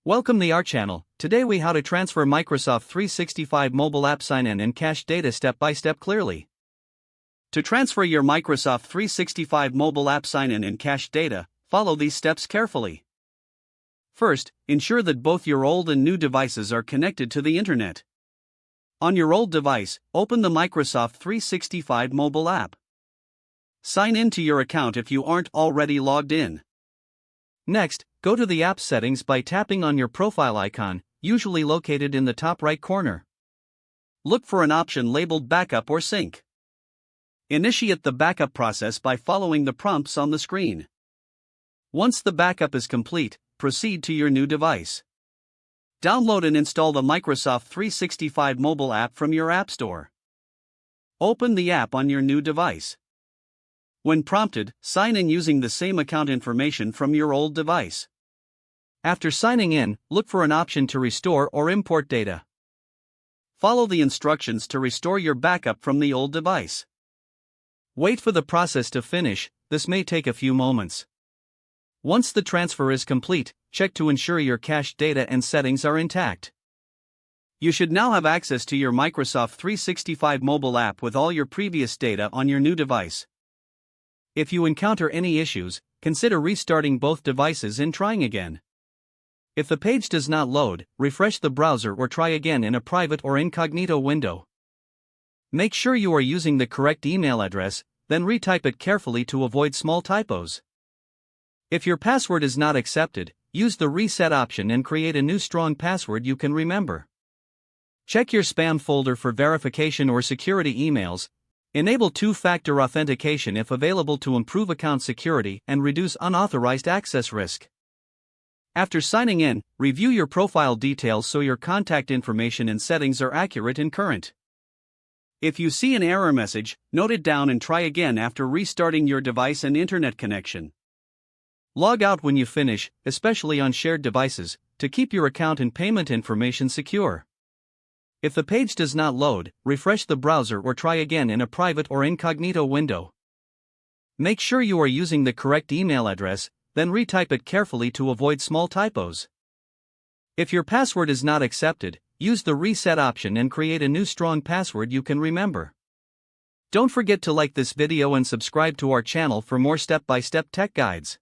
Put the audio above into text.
Welcome to our channel. Today we how to transfer Microsoft 365 mobile app sign-in and cache data step by step clearly. To transfer your Microsoft 365 mobile app sign-in and cache data, follow these steps carefully. First, ensure that both your old and new devices are connected to the internet. On your old device, open the Microsoft 365 mobile app. Sign in to your account if you aren't already logged in. Next, go to the app settings by tapping on your profile icon, usually located in the top right corner. Look for an option labeled Backup or Sync. Initiate the backup process by following the prompts on the screen. Once the backup is complete, proceed to your new device. Download and install the Microsoft 365 mobile app from your App Store. Open the app on your new device. When prompted, sign in using the same account information from your old device. After signing in, look for an option to restore or import data. Follow the instructions to restore your backup from the old device. Wait for the process to finish, this may take a few moments. Once the transfer is complete, check to ensure your cached data and settings are intact. You should now have access to your Microsoft 365 mobile app with all your previous data on your new device. If you encounter any issues, consider restarting both devices and trying again. If the page does not load, refresh the browser or try again in a private or incognito window. Make sure you are using the correct email address, then retype it carefully to avoid small typos. If your password is not accepted, use the reset option and create a new strong password you can remember. Check your spam folder for verification or security emails. Enable two-factor authentication if available to improve account security and reduce unauthorized access risk. After signing in, review your profile details so your contact information and settings are accurate and current. If you see an error message, note it down and try again after restarting your device and internet connection. Log out when you finish, especially on shared devices, to keep your account and payment information secure. If the page does not load, refresh the browser or try again in a private or incognito window. Make sure you are using the correct email address, then retype it carefully to avoid small typos. If your password is not accepted, use the reset option and create a new strong password you can remember. Don't forget to like this video and subscribe to our channel for more step-by-step tech guides.